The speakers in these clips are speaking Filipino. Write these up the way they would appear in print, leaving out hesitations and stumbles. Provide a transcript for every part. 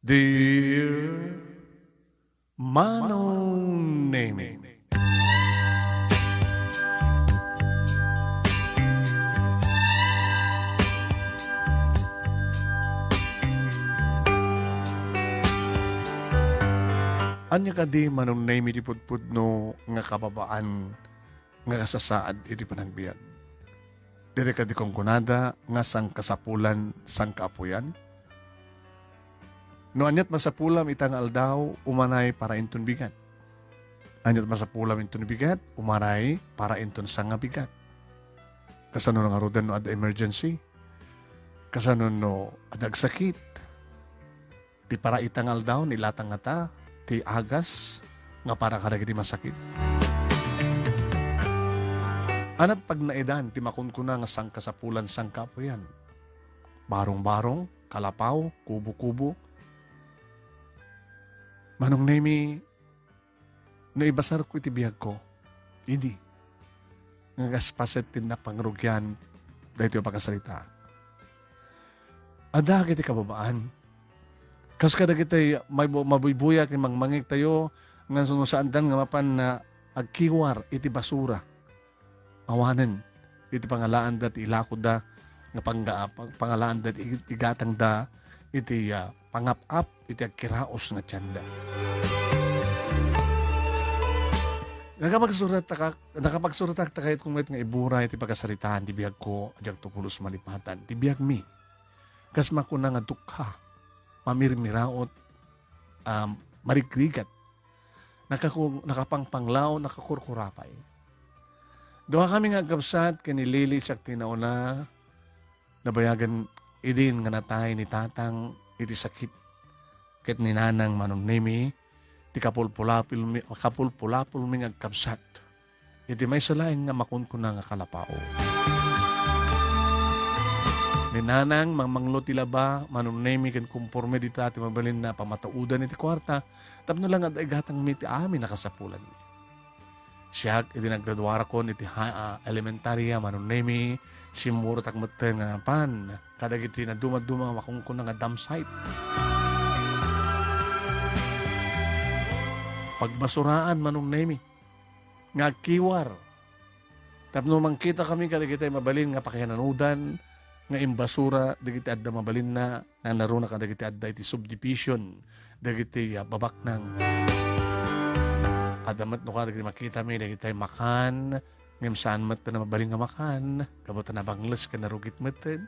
Dear Manong Nemi, anya ka di Manong Nemi di pudpudno nga kababaan nga kasasaad iti panagbiag. Diri ka di kong kunada nga sang kasapulan sang kaapuyan. No anyat masapulam itang aldaw umanay para inton bigat. Anyat masapulam inton bigat umaray para inton sanga bigat. Kasano nga rudan no ada emergency. Kasano no adag sakit. Ti para itang aldaw nilatang nga ta ti agas nga para kadagiti masakit. Anat pag naidan ti makunkuna nga sang kasapulan sang kaapuyan. Barong-barong, kalapaw, kubo-kubo. Manong Nemi, no ibasar ko iti biyag ko, hindi. Ngagaspaset din na pangrugyan dahil ito yung pagkasalita. Ada kiti kababaan. Kas kada kita'y mabuybuyak ni mangmangig tayo nga sunusandan nga mapan na agkiwar iti basura. Awanan, iti pangalaan da, iti ilakod da, nga pangalaan da, iti gatang da, iti pangap-ap, iti agkiraos nga tiyanda. Nakapagsurat ta kahit kung nga ibura iti pagkasaritaan, di biyag ko, adyak tupulos malipatan, di biyag mi. Kas makuna nga dukha, mamirmiraot, marigrigat, nakapangpanglaw, nakakurkurapay. Doha kami nga gabsat kanilili siyak tinauna, nabayagan idin nga natay ni tatang iti sakit ket ni nanang Manong Nemi ti kapulpulapul mi nga agkabsat iti may salain nga makunkuna nga kalapao. Ni nanang mamanglo ti laba Manong Nemi ken kumporme di ti mabalin na pamataudan iti kwarta tapno lang at igatang mi ti amin nakasapulan mi. Siya iti naggraduara kon iti elementarya Manong Nemi simuro takmeten nga pan kadagiti na dumaduma makungkuna nga dam site. Pagbasuraan Manong Nemi nga kiwar. Tapno mangkita kami kadagiti mabalin nga pakinanudan nga imbasura dagiti adda mabalin na naruna kadagiti adda iti subdivision dagiti babak ng adamat no kadagiti makita mi dagiti makan ngem saan met na mabalin nga makan kabot na bangles ka narugit meten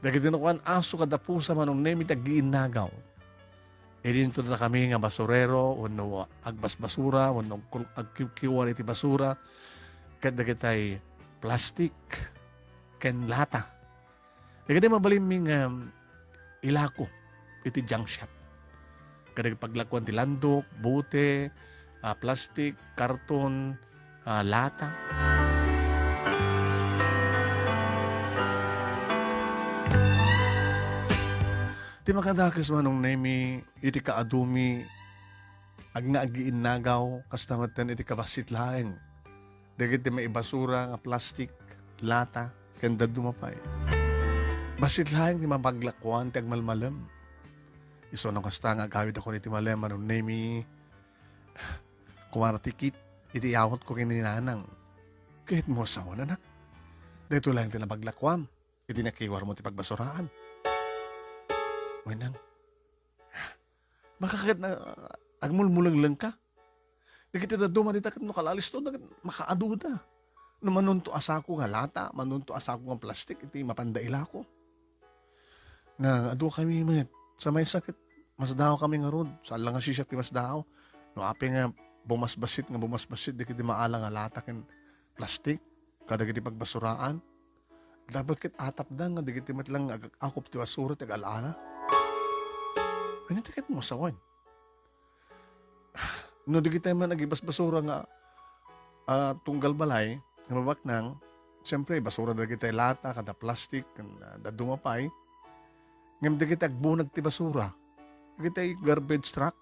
dagiti no kan aso kada pusa Manong Nemi taggiinagaw. Idinto na kami nga basurero wenno agbasbasura wenno agkikiwan iti basura ket dagiti plastic ken lata. Dagiti mabalin mi nga ilako iti junk shop. Kadagiti paglakuan ti landok, bote, plastic, karton, lata. Ti makadakes Manong Nemi iti kaadumi ag nga agiinnagaw kastamatan iti kabasit laeng. Dagiti may basura nga plastic, lata, kanda dumapay. Basit laeng ti mapaglakuan ti agmalmalam. Iso nung kasta nga agawid ako iti malem Manong Nemi kumartikit iti yawot ko kininanang. Kahit mo sa anak. Dito lang ti napaglakwam. Iti nakiwar mo ti pagbasuraan. Wenang, baka kahit na agmulmulag lang ka. Di kita da dumadita kat no kalalis to, makaaduda. No manunto asako nga lata, manunto asako nga plastik, iti mapandaila ko. Nga adu kami met, sa may sakit, mas daw kami nga rod. Saan lang nga siyak ti mas daw. No api nga bumasbasit, di kiti maala nga lata ken plastik, kada kiti pagbasuraan. Dapat kit atap da nga, di kiti matlang akop ti wasura, ti alala. Ano tikit mo sa wan? No di kita man nagibas-basura nga tunggal balay, nga mabaknang, siyempre basura da kita lata, kada plastic, da dumapay, ngam di kita agbunag ti basura, di kita garbage truck,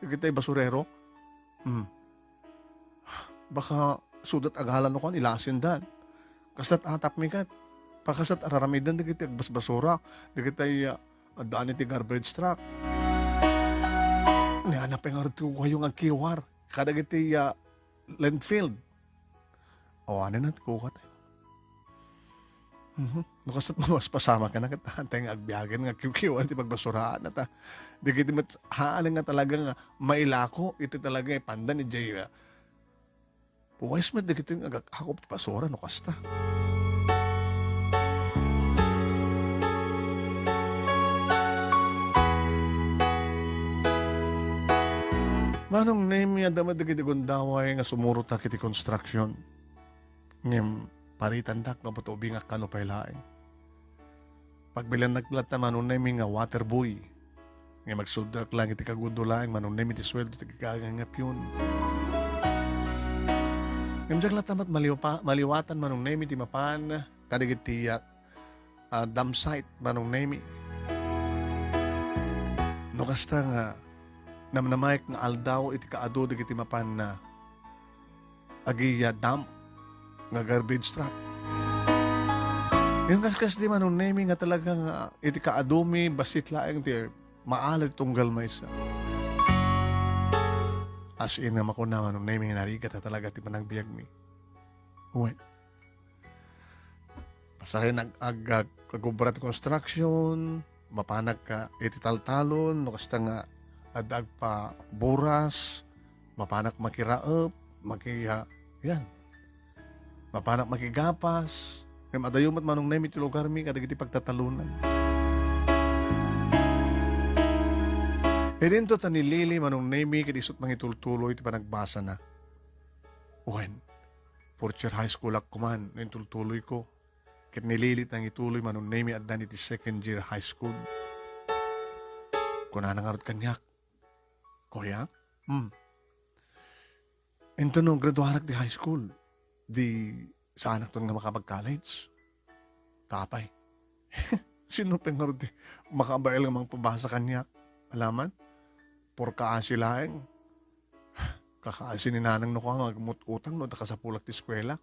di kita basurero, baka sudat agalan no kan ilasin dan, kastat atap mi kat, pakasat araramidan di kita agbas-basura, di kita at daan iti garbage truck. Nihanap nga rin kayo nga kiwar. Kadag iti landfill. O ano na, kuka tayo. Nukas at mawas pasama ka na katantay nga agbiyagan nga kiwar iti pagbasuraan na ta. Di kiti haan nga talaga nga mailako. Iti talaga pandan ni Jay. Puwais mo di kiti nga agakakop ti basura nukas ta. Manong name nga damad kiti gundaway nga sumuro ta kiti construction. Ngem paritan tak nga patubi nga kanupay laing. Pagbilan naglat na manong name nga waterboy. Nga magsudak lang iti kagundo laing manong name iti sweldo iti kagangap yun. Ngem jak latamat maliwatan manong name iti mapan kadig iti dam site manong name. No kasta nga namnamayek nga aldaw iti kaado iti mapan na agiya dump nga garbage truck. Yung kaskas di manong naming nga talagang iti kaadumi basit laeng ti maalat tunggal maysa. As in nga makuna manong naming narigat na talaga ti panagbiag mi. Uwe. Pasahin kagubrat construction, mapanag ka iti taltalon, no kasta nga adag pa buras, mapanak makiraop, yan. Mapanak makigapas, kaya madayumat manong nemi ti lugar mi kadag iti pagtatalunan. E rinto tanilili manong nemi kadisot mangitultuloy iti panagbasa na. Uwen, fourth year high school ak kuman, nintultuloy ko. Kit nililit nang ituloy manong nemi at dan iti second year high school. Kuna nangarot kanyak. Kuya? Ito no, graduarak di high school. Di sa anak to nga makapag-college. Tapay. Sino pengar di makabayal nga mga pabasa kanya? Alaman? Por kaasi laeng. Kakaasi ni nanang no ko nga magmututang no nakasapulak ti eskwela.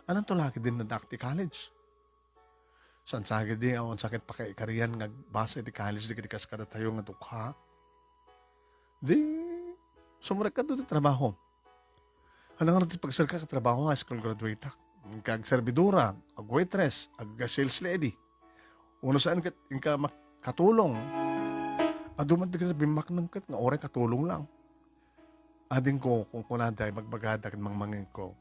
Anong to laki din na dakti college? San sagid di awan sakit pa kay kariyan nga basa di college di kitikas kada tayo nga dukha. Di sumurek ka doon sa trabaho. Ano nga natin pagsar ka trabaho high school graduate kag servidora, ag waitress, ag sales lady. Uno saan ka makatulong. Aduman di ka sa bimak ng kat nga oray katulong lang. Ading ko kung kunaday magbagada kan mangmangin ko.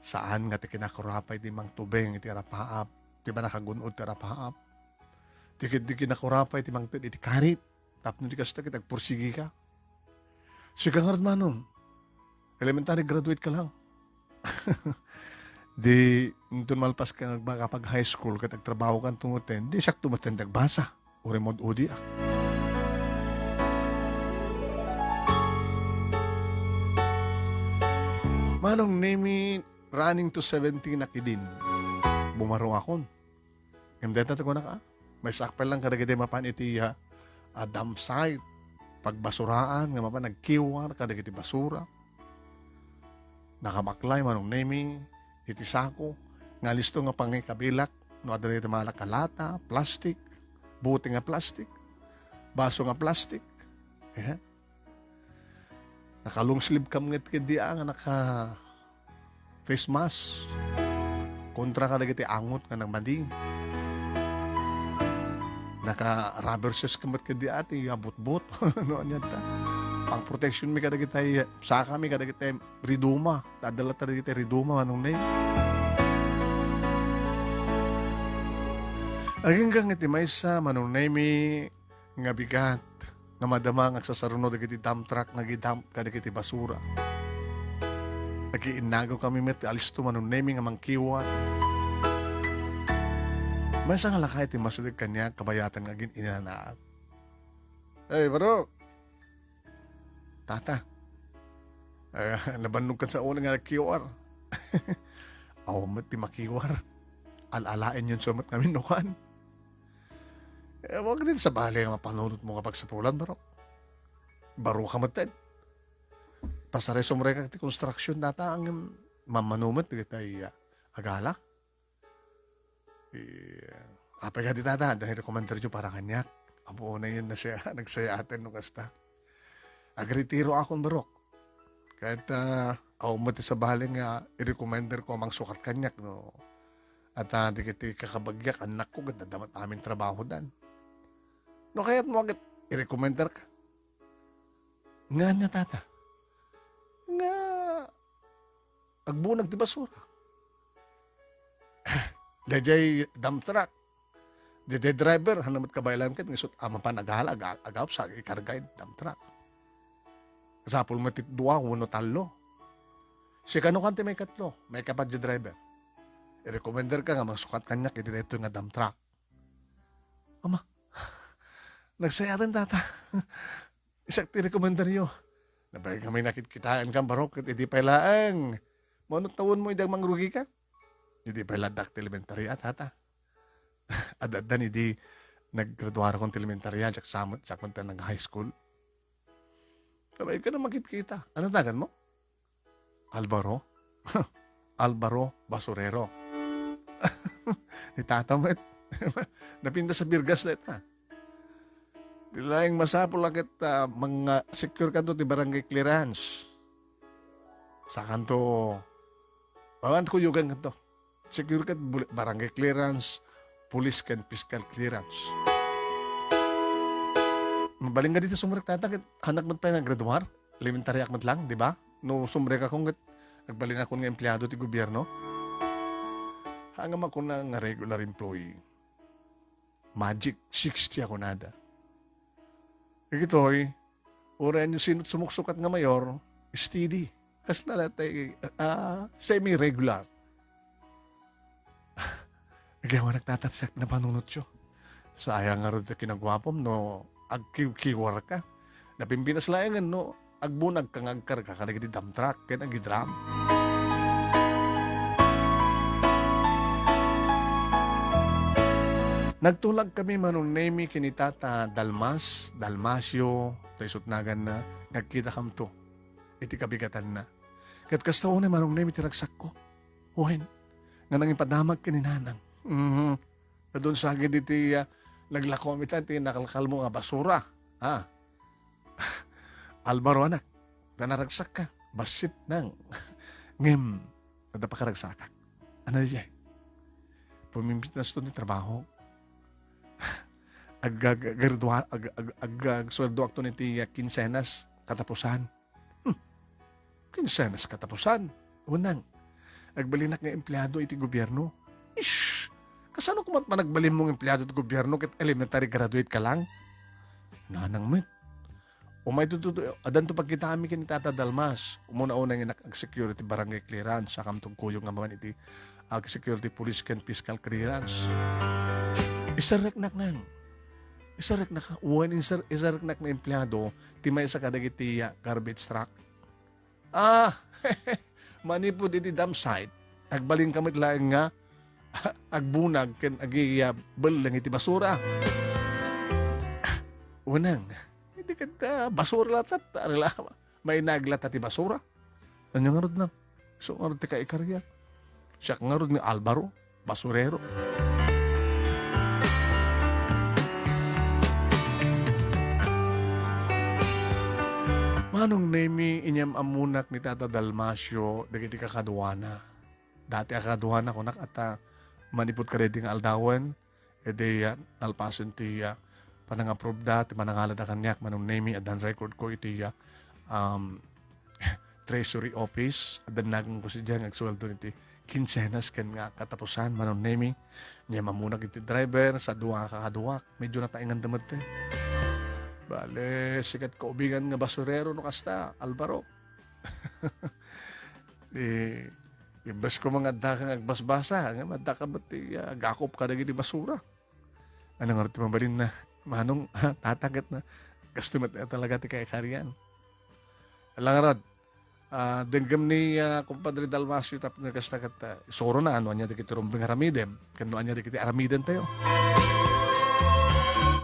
Saan nga ti kinakurapay di mang tubeng iti arapaap. Di ba nakagunod ti arapaap. Di kinakurapay ti mang iti karit. Tapos di kasta kitag pursigi ka. Sige nga manong. Elementary graduate ka lang. Di, nung malpas ka kapag high school, katag trabaho kang tumutin, di siyak tumutin nagbasa. O remote udi ak. Manong name running to 17 na kidin. Bumarong akon. Yung deta ko na ka. May sakpal lang kadagade mapan iti dump site. Pagbasuraan, nga mapan nagkiwar, kadagade basura. Nakamaklay manong name iti sako. Nga listo nga pangikabilak. No adali iti mga kalata, plastic, buti nga plastic, baso nga plastic. Yeah. Nakalong sleeve kam ngit kidi nga naka face mask. Kontra ka dagiti angot nga nang mading. Naka rubber shoes kamat kadi ati abot-bot. No anya ta. Pang protection mi kada kitay saka mi kada kitay riduma. Dadala ta kitay riduma anong name. Aging kang iti maysa manong name nga bigat nga madama nga sasaruno dagiti dump truck nga gidump kada kiti basura. Nagiinagaw kami met alisto manong name nga mangkiwan. Maysa nga lakay ti masulig kanya kabayatan nga gin inanaat. Hey, bro. Tata. Nabannog ka sa una nga QR. Aw, mat ti makiwar. Alalain yun sumat kami nukan. Huwag din sa bali nga mapanunod mo kapag sa pulan, bro. Baro ka matid. Pasare sumreka ti construction data ang mamanumat kita agala. Apay ka di tata, dahil rekomendar dyo para kanyak. Amo na yun na siya, nagsaya atin nung kasta. Agritiro akong barok. Kahit ako mati sa bahaling nga, i-recommender ko amang sukat kanyak, no. At di kiti kakabagyak, anak ko, ganda damat aming trabaho dan. No, kaya't mo agad, i-recommender ka. Nga niya, tata. Nga, agbunag di basura. Dajay dump truck. Dajay driver, hanamat kabaylan kat, ngisot ama pa naghala, agap sa ikargay dump truck. Kasapul mo titdua, uno talo. Si kano kante may katlo, may kapad di driver. I-recommender ka nga, magsukat kanyak, ito nga dump truck. Ama, nagsaya rin tata. Isak ti-recommender nyo. Nabay kami nakitkitaan kang barok, at hindi pailaang. Manot tawon mo, idang mangrugi ka? Hindi pala dakt elementary at tata. Adadan, hindi naggraduara kong elementary at saksamot, sakmunta ng high school. Nabay ka na magkitkita. Ano tagan mo? Alvaro? Alvaro Basurero. Ni tata mo, napinda sa Birgas na ita. Dilaing masapol lakit mga secure kanto ti barangay clearance. Sa kanto, bawan ko yugan kanto. Secure kat barangay clearance, police kan fiscal clearance. Mabaling nga dito sumrek tatakit, anak mo pa nga graduar, elementary akmat lang, di ba? No sumrek akong nagbaling ako nga empleyado ti gobyerno. Hanggang ako na nga regular employee. Magic 60 ako nada. Ikitoy, urayan yung sinot sumuksukat nga mayor, steady. Kasi nalatay, semi-regular. Nagawa nagtatatsak na panunot siyo. Sayang nga rin kinagwapom, no, agkiwar ka. Napimpinas layangan, no, agbunag kang agkar ka, kanagiti dump truck, kaya nagidram. Nagtulag kami manong nemi kinitata Dalmasyo, tayo sutnagan na, nagkita kam to. Iti kabigatan na. Kat kasta una manong nemi tiragsak ko. Uhin, nga nang ipadamag kininanang. Na doon sa agad iti naglako kami iti nakalkal mo nga basura. Alvaro anak, nanaragsak ka, basit nang. Ngem, nadapakaragsak. Ano siya? Pumimpit na sa ni trabaho. Sweldo akto niti kinsenas katapusan. Kinsenas katapusan. Unang, agbalinak nga empleyado iti gobyerno. Ish! Kasano kumat managbalin mong empleyado iti gobyerno ket elementary graduate ka lang? Nanang mit. Umay tututo, adan to pagkita kami kin Tata Dalmas. Umuna-una nga nag-security barangay clearance, sakam tong kuyong nga mga iti security police ken fiscal clearance. Isareknak nang. Isareknak ka. Uwan isareknak na empleyado, timay sa kadagiti garbage truck. Manipod iti dump site. Agbalin kamit lang nga, agbunag, ken agiyabal lang iti basura. Unang, hindi ka basura latat. May naglat iti basura. Ano nga rod lang? So nga rod ti kaikarya. Siya nga rod ni Alvaro, basurero. Manong nemi inyam amunak ni Tata Dalmasyo dagiti kakaduana. Dati akaduana ko nak at manipod ka rin nga aldawan. Ede nalpason ti panang-approve da, ti manangalad kanyak manong nemi adan record ko iti Treasury Office. Adan nagang ko siya nagsweldo niti kinsenas ken nga katapusan manong nemi. Niya mamunak iti driver sa duwa kakaduwak. Medyo nataingan damad te. Bale, sikat kaubigan nga basurero no kasta, Alvaro. Imbes ko mga dakang agbasbasa, nga madaka ba't gakop ka dagiti basura. Ano nga rin mabalin na, manong tatagat na, gasto mat talaga ti kay kariyan. Alang rod, denggam ni kumpadre Dalmasyo tapos na kasta kat, isoro na, ano anya dikiti rumbing aramidem, kano anya dikiti aramiden tayo.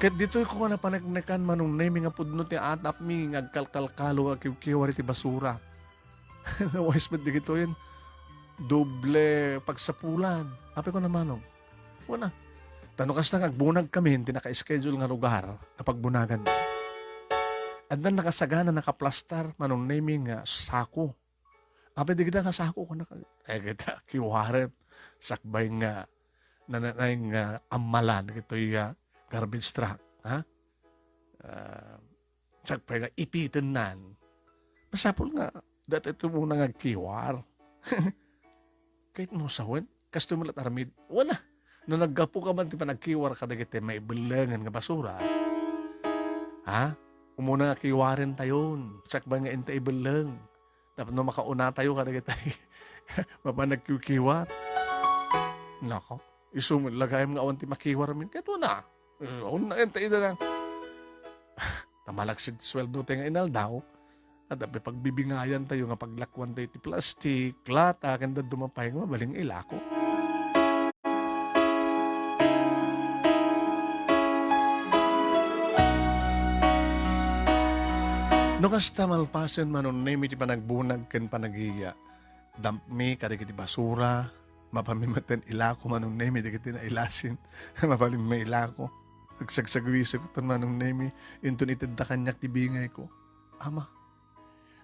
Ket dito'y ko nga napanagnakan manong nemi nga pudno ti atap mi ngagkalkalkalo kiwari ti basura. Wais ba't di kito yun? Doble pagsapulan. Ape ko na manong. Una. Tano kas na agbunag kami, hindi naka-schedule nga lugar na pagbunagan. At na nakasagana, nakaplastar, manong naming nga sako. Apay di kita nga sako ko na, kita kiwarep, sakbay nga, nananay nga amalan, ito'y garbage truck, ha? Sakbay nga ipitin nan. Masapol nga, dati ito muna nga kiwar. Kahit mo sawin, kasto mo aramid, wala. No naggapo ka man, ti pa nagkiwar ka na kita, may bilangan nga basura. Ha? Umuna nga kiwarin tayon. Sakbay nga intay bilang. Tapos no makauna tayo ka na kita, mapanagkiwar. Nako, isumod lagayam nga awan ti makiwar min. Kahit na. Una intay na lang. Tamalaksid sweldo tayo nga inaldaw. At pagbibingayan tayo nga paglakwan tayo ti plastic, lata, kanda dumapay nga mabaling ilako. No kasta malpasen manon nemi ti panagbunag ken panagiya. Dampmi kada kiti basura, mapamimaten ilako manon nemi di kiti na ilasin, mapalim may ilako. Agsagsagwisa ko tan manong nemi, intun itid kanyak ti bingay ko. Ama,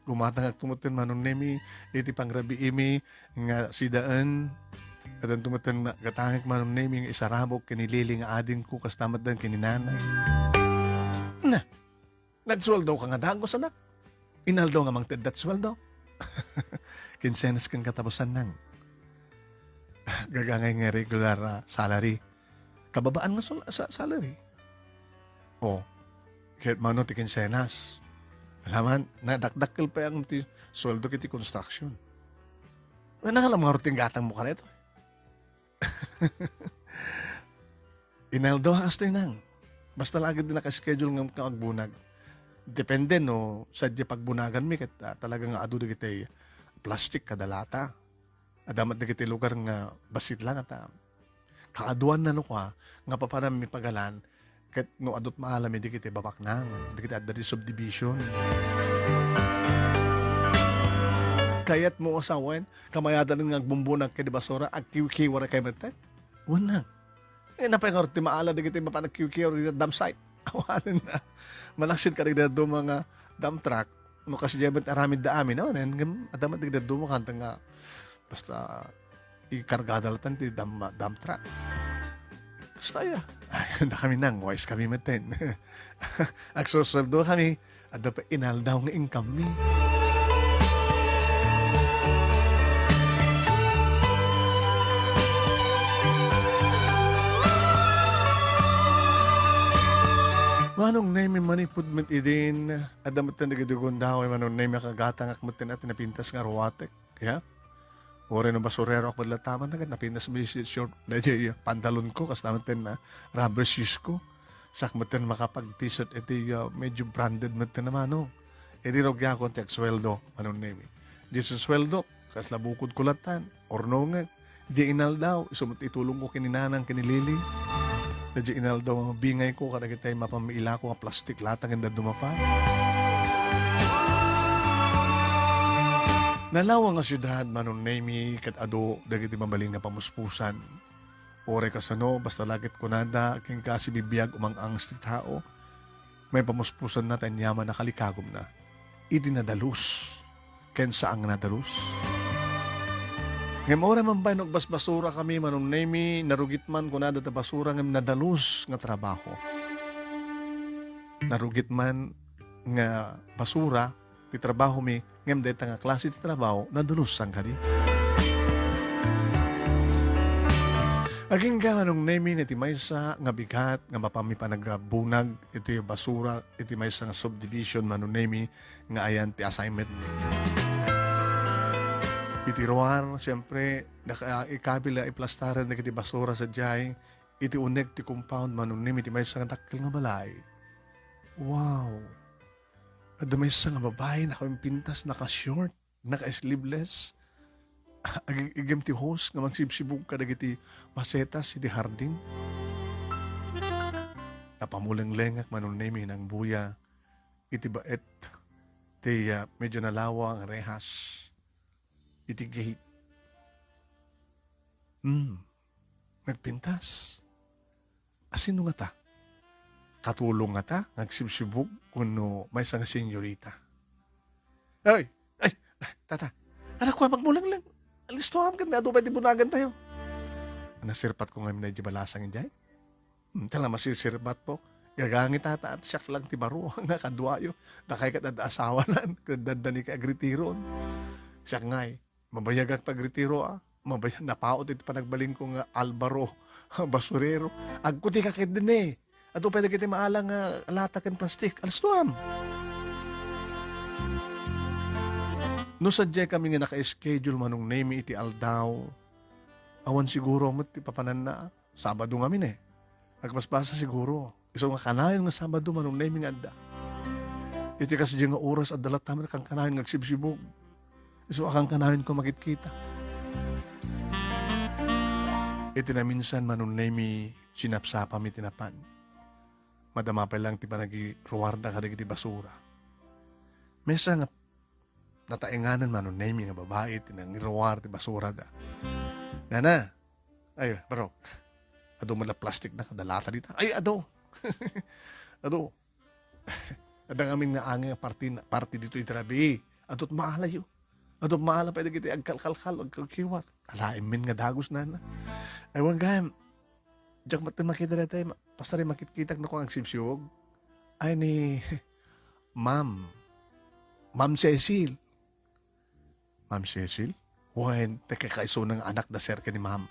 gumatang tumutin manong nemi, iti pangrabi imi, nga sidaan, at ang tumutin na katangik manong nemi, nga isarabok, kinilili nga ading ko, kastamat dan kininanay. Na, nagsweldo ka nga dagos anak. Inaldo nga mangted dat sweldo. Kinsenas kang katapusan nang. Gagangay nga regular salary. Kababaan nga salary. O, kahit mano ti kinsenas. Alaman, nadakdakil pa yung sweldo kiti construction. Wala nga lang mga ruting gatang mo ka nito. Inaldo ha astoy nang. Basta lagi din nakaschedule ng kagbunag. Depende no, sadya pagbunagan mi ket talagang adu da kitay plastic kadalata. Adamat da kitay lugar nga basit lang at kaaduan na no ka nga papanam mi pagalan ket no adot maalam di kitay babak nang di kitay adda di subdivision. Kayat mo asawen kamayadan nga agbumbunag kay di basura agkiwara kay metay. Wala. Napay nga ti maala di kitay mapanagkiwara di dam site. Awanan na. Malaksid ka rin do mga dump truck. No kasi jabat aramid da amin. Adamat rin do mo kanta nga basta ikargadalatan ti dump truck. Basta ya. Ay, na kami nang. Wise kami maten. Agsusuldo kami. Ada pa inaldaw nga income ni. Manong name manipudment idin, adamat na nagadugon daw ay manong name kagatang akmutin at napintas nga ruwatek. Ya? Ore no basurero ako lataman agad napintas mo yung short na pantalon ko kas naman na rubber shoes ko. Sakmutin makapag t-shirt iti medyo branded mutin naman no. Edi rogya ko ti sweldo manong name. Di sa sweldo kas labukod kulatan ornongan. Di inal daw isumot itulong ko kininanang kinilili. Medyo inal daw mga bingay ko kada kitay mapamiila ko nga plastic latang ang dumapa. Nalawang nga syudad manon nemi kat ado dagiti mabaling nga pamuspusan. Ore kasano basta lagit kunada king kasi bibiyag umang ang tao. May pamuspusan na tanyaman na kalikagom na. Idi nadalus. Ken saang nadalus. Ngem ora man ba basbasura kami manong nemi narugit man kunada ta basura ngem nadalus nga trabaho. Narugit man nga basura ti trabaho mi ngem deta nga klase ti trabaho nadalus sang kadi. Aging ka manong nemi iti maysa nga bigat nga mapami pa nagbunag iti basura iti maysa nga subdivision manong nemi nga ayan ti assignment. Iti ruar, siyempre, ikabila iplastaran na kiti basura sa diyay, iti unek ti compound manunim, iti may isang dakil nga balay. Wow! At may isang nga babae, nakapimpintas, naka-short, naka-sleeveless. Agigim ti host, nga magsibsibog ka iti masetas, iti hardin. Napamulang-lengak manunim, ng buya, iti baet, ti medyo nalawa ang rehas. Iti gate. Nagpintas. Asino nga ta? Katulong nga ta, nagsibsibog kuno may nga senyorita. Ay, ay, tata, anak ko, magmulang lang. Alisto am kan nga, doon pwede bunagan tayo. Nasirpat ko nga medyo balasang injay. Tala masisirpat po. Gagangit tata at siyak lang ti baro nga kadwayo. Nakay ka asawa nan, kadadani ka agritiron. Siya nga'y, mabayag at pagritiro Mabayag, napaot ito panagbaling ko nga Alvaro, basurero. Agkuti ka kit din eh. Ato pwede kita maalang latak and plastik. Alas tuam. No sadya kami nga naka-schedule manong name iti aldaw. Awan siguro mo ti papanan na. Sabado nga min eh. Nagpasbasa siguro. Iso nga kanayon nga Sabado manong name nga adda. Iti kasi nga oras at dalat naman kang kanayon nga agsibsibog. Iso akang kanayon ko makikita. Iti na minsan manong name sinapsapa mi tinapan. Madama pa lang ti panagi ruwarda kadag iti basura. Mesa nga nataenganan manong name nga babae tinang ruwar ti basura da. Nana, ay bro, ado mala plastic na kadalata dita. Ay ado. Ado. Adang amin nga angin party dito itirabi. Adot maalayo. Adot maala pwede kita agkalkalkal, agkalkiwat. Alain min nga dagos na na. Ay wang gayam. Diyak matan makita na tayo. Pastari makitkitak na ko ang sipsiyog. Ay ni Ma'am Cecil. Ma'am Cecil? Wen, tekakaiso ng anak na sir ka ni Ma'am.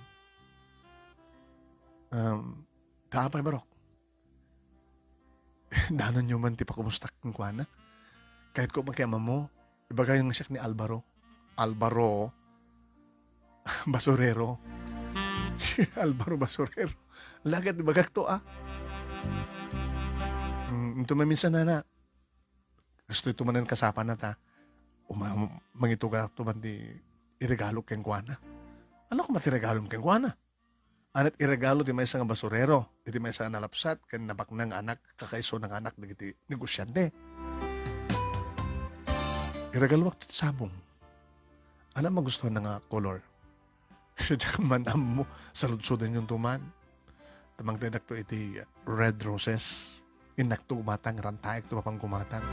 Kaapay barok. Danon nyo man ti pa kumustak ng kuwana. Kahit ko magkayama mo, iba kayong siyak ni Alvaro. Alvaro Basurero. Alvaro Basurero. Lagat ibagak to Ito maminsan na. Gusto ito manan kasapan na ta. Mangito ka ito man di iregalo keng kuana. Ano ko matiregalo keng kuana? Anat iregalo ti may nga basurero. Iti may nga nalapsat kan nabak ng anak kakaiso ng anak dagiti negosyante. Iregalo waktu sabong. Ano magustuhan na nga color? Siya manam mo sa lutsudan yung tuman. Tamang tinak to iti red roses. Inak to umatang, rantaik to mapang kumatang.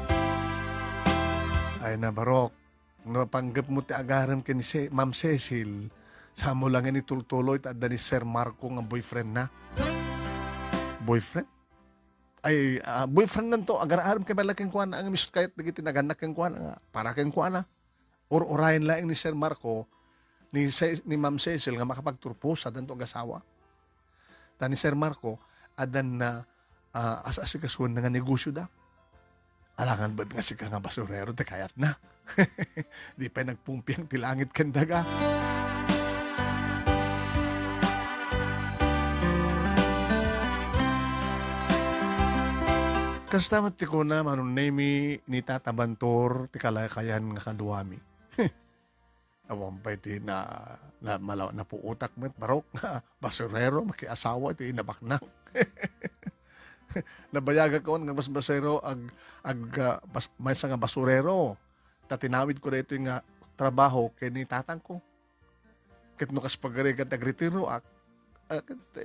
Ay na barok. Napanggap mo ti agaram ka ni Ma'am Cecil. Sa mo lang ni tultuloy at ni Sir Marco nga boyfriend na. Boyfriend? Ay, boyfriend nanto. Agar-aram kay malaking kuwan ang misut kahit nagiti naganak kang kuwan. Para kang kuwan na. Or-orayan lang ni Sir Marco ni Ma'am Cecil nga makapagturpo sa danto ang-asawa. Ta ni Sir Marco, adan na as-asikasuan na nga negosyo da. Alangan ba't nga si ka nga basurero, te kayat na. Di pa nagpumpiang tilangit kandaga. Kastamat ti ko na, manong name ni Tata Bantor, ti kalakayan nga kaduami. Awang pa iti na puutak mo, barok na basurero, makiasawa, iti nabaknak. Nabayaga ko nga mas basero may nga basurero. Tatinawid ko na ito yung trabaho kay ni tatang ko. Kit no kas pagari kat agritiro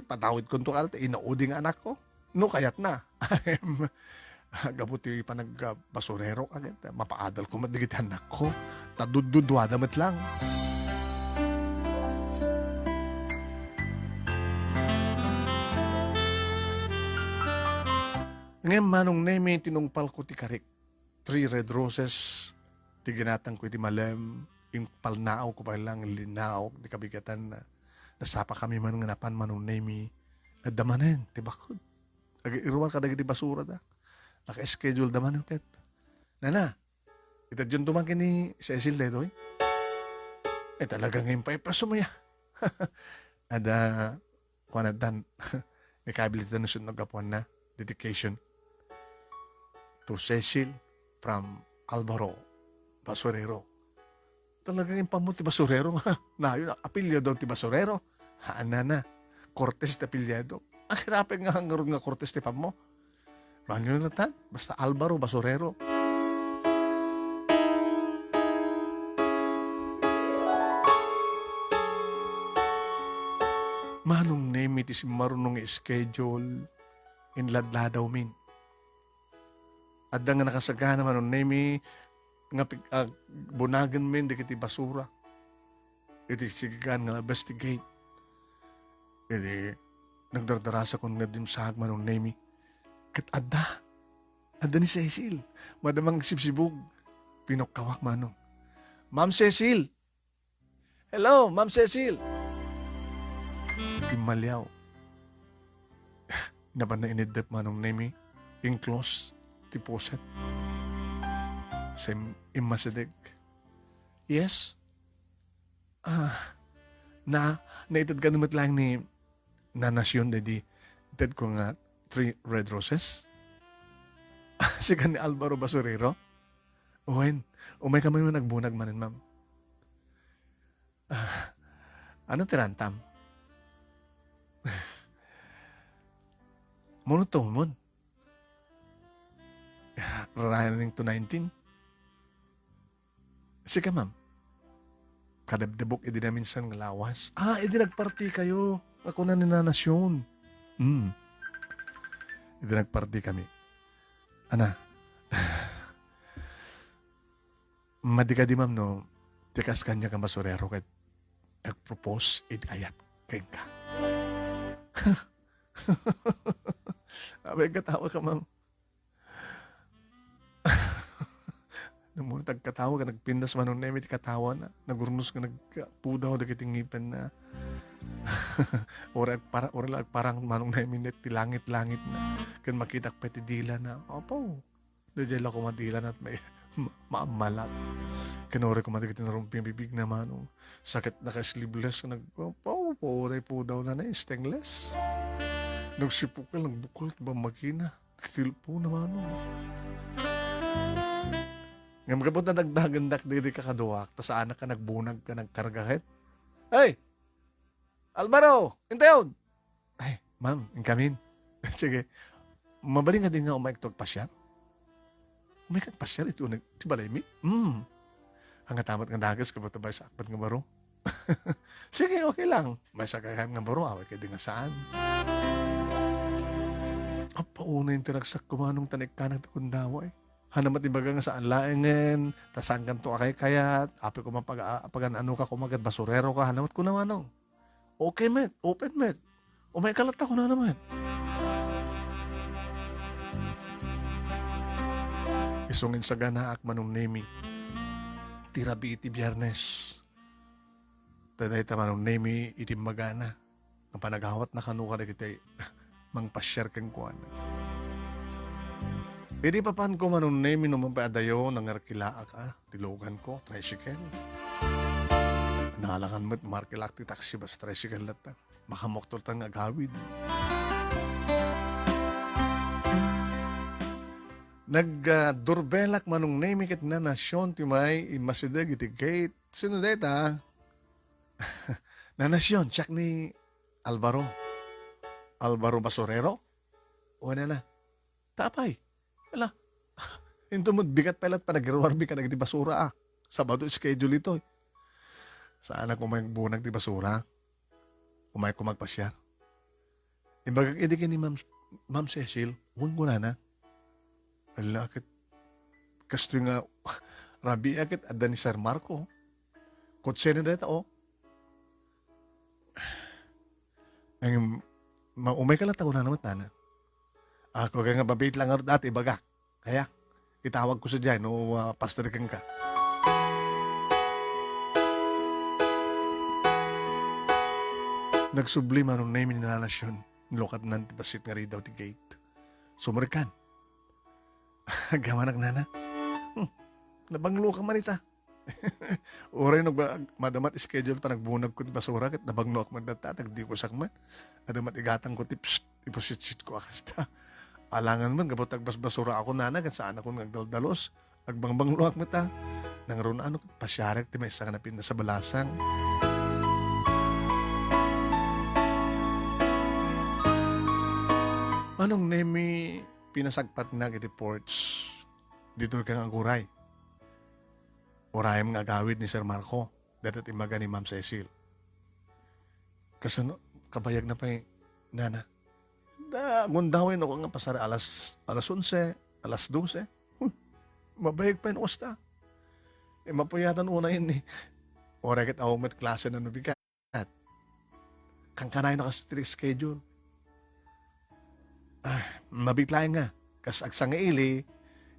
patawid ko ito kalat, inaudi nga anak ko. No kayat na. Gabuti pa nagbasurero agad. Mapaadal ko madigit anak ko. Tadududwada mat lang. Ngayon manong neme tinungpal ko ti karik. 3 red roses. Ti ginatang ko iti malem. Yung palnaaw ko pa lang linaw. Di kabigatan na nasapa kami man nga napan manong neme. Damanen, ti bakod. Iruwan ka na di basura da. Naka-schedule daman yung ket. Nana, ita dyan tumangkin ni Cecil Dedoy. Talagang ngayon pa ipraso mo ya. Ada, kuwanadan, may kabilitan na sunod kapuan na dedication to Cecil from Alvaro Basurero. Talagang yung pamuti Basurero nga. Na yun, apilyado ti Basurero. Haan na, Cortes na apilyado. Ang hirapin nga hanggang nga Cortes ti mo. Mahal nyo na tan, basta Alvaro Basurero. Manong nemi ti si marunong schedule in ladladaw min. Adda nga nakasagana manong nemi nga bunagan min di kiti basura. Iti sigigan nga investigate. Iti nagdardarasa kong nga din sa manong nemi. Kat adda ni Cecil. Madamang sibsibog. Pinokawak manong. Ma'am Cecil! Hello, Ma'am Cecil! Timalyaw. Naban na inidip manong nemi. Enclosed. Tiposet. Sa imasideg. Yes? Naitad ka naman lang ni Nanasyon na di itad ko nga 3 red roses. Siya ni Alvaro Basurero. Uwen, umay ka man nagbunag manin, ma'am. Ano tirantam? Monotomon. Rarayaning to 19. Sige, ma'am. Kadabdabok, idi na minsan ng lawas. Idi nagparty kayo. Ako na ninanasyon. Idi nagparty kami. Ana, madika di ma'am no, tikas kanya ka basurero kat nag-propose, idi ayat kay ka. Abay katawa ka, ma'am. Namun tagkatawa ka, nagpindas manong nemi, katawa na. Nagurnos ka, nagpudaw, nagitingipan na. Ora parang manong nemi, ti langit-langit na. Kan makitak pati dila na, opo. Dajay lang kumadila na at may maamalat. Kanore ko matigit na rumping bibig na manong. Sakit na ka-sleeveless, opo, oray pudaw na stainless. Nagsipukal, nagbukol, ba makina. Tilpo na manong. Ngayon magkabot na nagdagandak diri ka kaduwak, tas anak ka nagbunag ka nagkargahit. Hey! Alvaro! Intayon! Ay, ma'am, inkamin. Sige. Mabaling nga din nga umaikto agpasyar. Umaikto agpasyar, ito balay mi? Hanggang tamat nga dagas, kabot na ba sa akpat nga baro? Sige, okay lang. May sakayam nga baro, away kayo din nga saan. Pauna yung tinagsak kumanong tanik ka ng takundaway. Hanamat ibaga nga saan laengen, tasanggan to akay kayat, api ko mapagan ano ka kumagad, basurero ka, hanamat ko naman no. Okay, met, open, met. Umay kalata ko na naman. Isungin sa ganaak manong nemi, tirabi iti biyernes. Taday ta manong nemi, iti magana. Ang panaghawat na kanuka na kita, mangpasyar kang kuwan. Hindi pa pan ko manong nemi naman pa adayo ng arkilaa ka, tilugan ko, tricycle. Nahalangan mo't markilak ti taxi bas tricycle lata. Makamoktor tang agawid. Nag-durbelak manong nemi ket na nasyon ti may imasidag iti gate. Sino deta? Na nasyon, check ni Alvaro. Alvaro Basurero? O na. Tapay. Wala. Ito mo, bigat pelat pa nag-rewarbi ka nag-di basura Sabado schedule ito. Saan ako magbunag di basura? Umay ko magpasyar. Imbagag idikin ni Ma'am Cecil, huwag mo na. Wala, kasto nga, rabi akit, adda ni Sir Marco. Kotse na dito, umay ka lang ako na naman, Tana. Ako kaya nga babait lang nga dati, baga. Kaya, itawag ko sa dyan, pastarikan ka. Nagsubli manong na yung minalasyon. Nilokat nan ti basit nga rin daw ti gate. Sumurikan. Gawa nana. Nabanglo ka man ita. Oray madamat schedule pa nagbunag ko ti basura kat nabanglo ak man datatag di ko sakman. Adamat igatang ko tips ipusit-sit ko akasta. Alangan man gabot agbas-basura ako nana kan saan ako nagdaldalos. Agbangbanglo ak mata. Nangaroon ano pasyarek ti may isa ka napinda sa balasang. Manong nemi pinasagpat na iti porch dito kang aguray. Orayam nga gawid ni Sir Marco datat imaga ni Ma'am Cecil. kabayag na pa nana. Gundawin ako nga pasara alas 11, alas 12. Mabayag pa yun osta. Mapuyatan una yun eh. Ora kit ako met klase na nubigat. Kang kanay na kasi schedule. Mabiglayan nga. Kas agsang ili,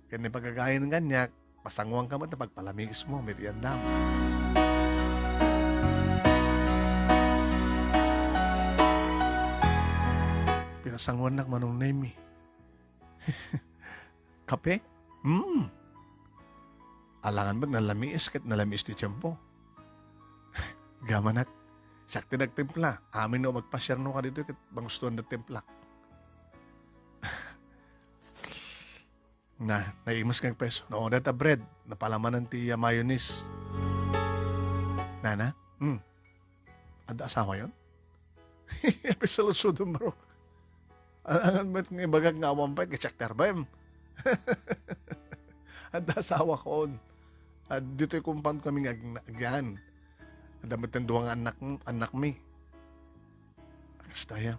kani pagkagaya ng ganyak, pasangwang ka man na pagpalamigis mo, merienda mo. Pinasangwan na manong name. Kape? Alangan ba't nalamis kat nalamis ti tiyempo? Gamanak, sakti nagtimpla. Amin na magpasyar no ka dito kat bangustuhan na timpla. Naimas kang peso. Noon data bread, napalamanan ti mayonnaise. Nana? Ada asawa yun? Episalusudong bro. Ang ba't ng ibagag nga awang pa, kichak terbem. Ada asawa ko. Dito'y compound kaming agyan. Damit ng duwang anak mi. Akastaya.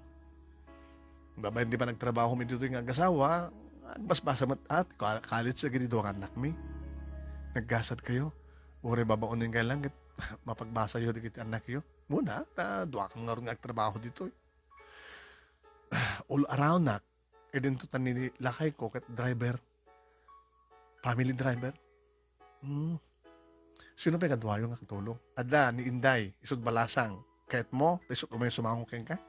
Baba hindi pa nagtrabaho mi dito yung ag-asawa. Bas-basa mat at college sa gini duwang anak mi. Naggasat kayo. Uri babaunin kayo lang. Mapagbasa yun dikit anak yun. Muna, duwa kang nga rin agtrabaho dito. All around nak. E din to tanini lakay ko kat driver. Family driver. Sino pa kadwayo nga katulong? Adla ni Inday, isod balasang. Kahit mo, isod umay sumangong keng ka.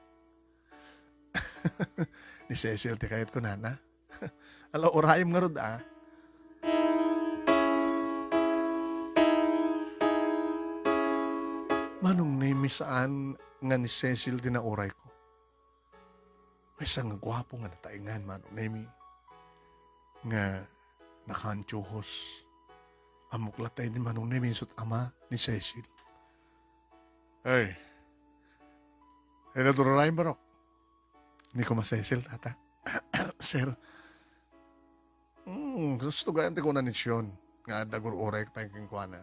Ni Cecil, ti kahit ko nana. Ala, orayim nga rod Manong name saan nga ni Cecil tinauray ko. May isang gwapo nga nataingan, manong name. Nga nakantsuhos. Amuklatay din manong name sut ama ni Cecil. Hey. Hello, tururay barok. Hindi ko ma-Cecil, tata. Sir. Gusto ganyan ko na nisyon. Nga dagur oray pa yung kingkwana.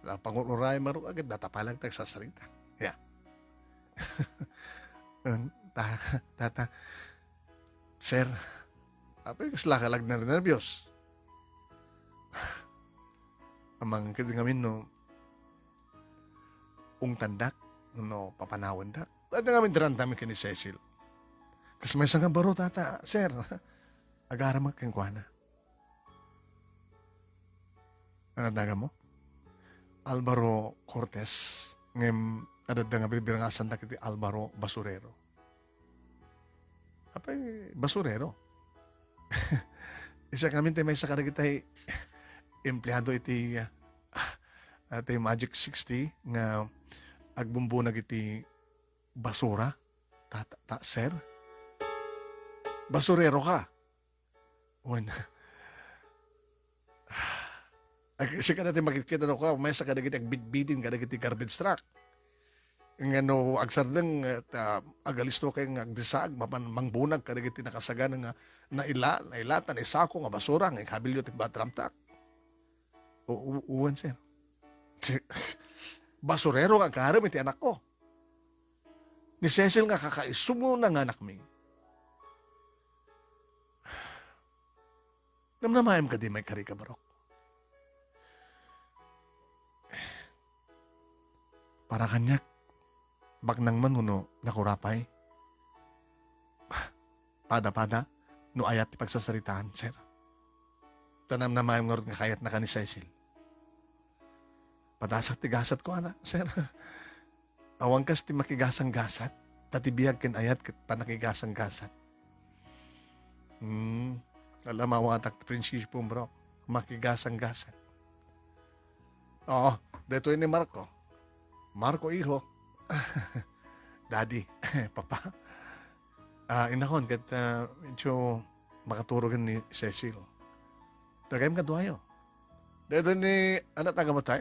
Pangururay marok agad, datapalag tayo sa sarita. Yeah. Tata. Sir. Apa yung kaslakalag na nervyos? Amang kadingamin no tandak no papanawan dak. Tanda ngamin darantami ka ni Cecil. Kasi may isang baro tata, sir. Agaramak kang kuwana. Ano daga mo? Alvaro Cortez. Ngayon, adad nga bibirangasan na kiti Alvaro Basurero. Apay, Basurero. Isa kami tayo may sakara kita'y empleyado iti Magic 60 nga agbumbo na iti basura. Sir? Basurero ka? Wan. Kasi ka natin makikita no ka, may sa kadagiti agbitbitin kadagiti garbage truck. Nga no, agsar lang agalisto kay nga agdisag, mangbunag kadagiti nakasaga nga nailatan, isako nga basura, nga ikabilyo tig batramtak. Uwan, sir. Basurero nga karam iti anak ko. Ni Cecil nga kakaisumo ng anak mi. Namnamayam ka di may karika barok. Para kanyak, bagnang man no nakurapay. Pada-pada, no ayat ti pagsasaritaan, sir. Tanam na mayam nga kayat na ka ni Cecil. Padasak-tigasat ko, anak, sir. Awang kas ti makigasang gasat, tatibiyag kin ayat kat panakigasang gasat. Alam mo, atak ti prinsipyo, bro. Makigasang gasat. Oo, dito ni Marco. Marco, iho. Daddy, papa. Inakon, kat medyo makaturogan ni Cecil. Tagayam ka duwayo. Dito ni, anak taga mo tayo?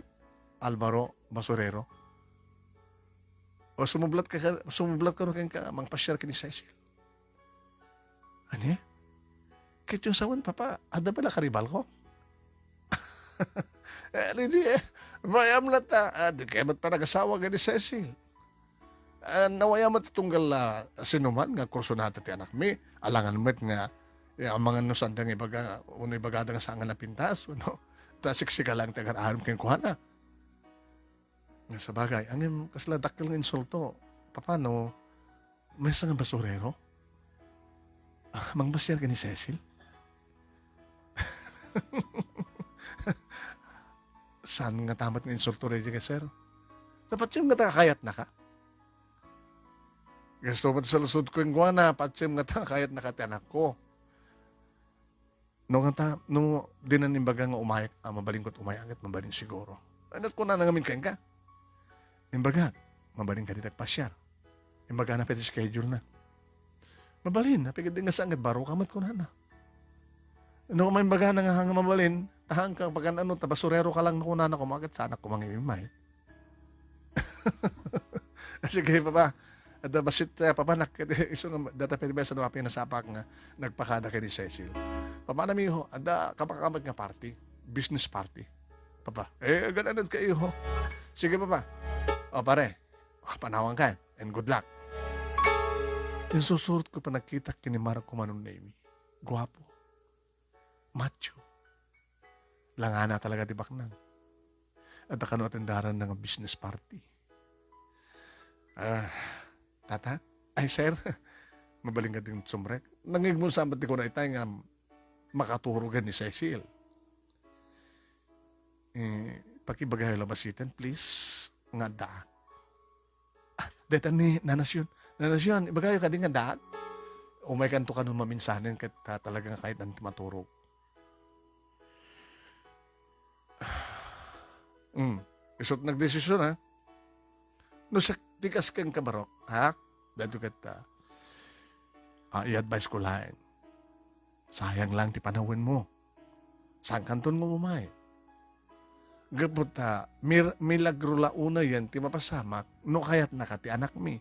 Alvaro Basurero. O sumublat ka rin ka, mangpasyar ka ni Cecil. Ano eh? Kit yung sawan, papa, ada pala karibal ko? Hindi eh. Mayam na ta. Di kayo ba't pa nag-asawa ka ni Cecil? nawaya mo tunggal sinuman nga kurso natin ti anak mi, alangan met nga ang mga nusandang ibaga, uno ibagada nga sa nga napintas, uno, ta siksika lang tagar aram ken kuhana. Nga sa bagay, angin kasla dakkel nga insulto, papano, may nga basurero? Mangbasyan ka ni Cecil? Saan nga tamat ng insulto rin ka, sir? Dapat yung nga takakayat na ka. Gusto mo sa lusod ko yung guwana, pat yung nga takakayat na ka ti anak ko. No dinan imbaga nga umayak, mabaling ko't umayak at mabaling siguro. Anat ko na nangamin ka. Imbaga, mabaling ka di nagpasyar. Imbaga na pwede schedule na. Mabalin, napigid din nga sanggat, baro kamat ko na. Ano may imbaga na nga mabalin, tahang kang pag tabasurero ka lang na kunana ko, magat sana ko mangimimay. Sige pa ba? At basit pa ba iso nga data pwede ba sa nuwapi na sapak nga nagpakada kay ni Cecil. Papa na mi ho, ada kapakamat nga party, business party. Papa, gananad kayo ho. Sige papa. O pare, panawang ka and good luck. Insusurot ko pa nakita kinimara ko manong Nemi. Guwapo. Macho. Langana talaga di baknang. At akano atendaran ng business party. Tata? Ay, sir. Mabaling ka din sumrek. Nangig mo sambat ko na itay nga makaturugan ni Cecil. Pakibagay labasitan, please. Nga daak. Deta ni nanasyon. Nanasyon, ibagayo ka din nga daak. Umay kanto ka nung maminsanin kat talagang kahit ang maturog. Isot nagdesisyon ha. No sa tikas kang kabarok, ha? Dito kita. I-advise ko lang. Sayang lang ti panahon mo. Saan kanton mo umay? Gapot milagro la una yan ti mapasamak no kayat na ka ti anak mi.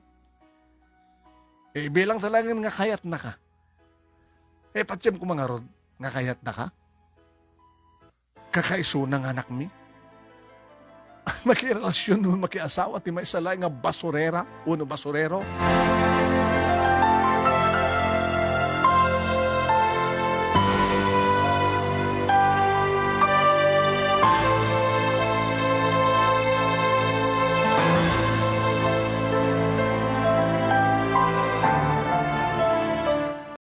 Bilang talagang nga kayat na ka. Patsem ko mga rod, nga kayat na ka? Kakaiso ng anak mi? Makirelasyon nun, makiasawa, ti may salay nga basurera, uno basurero.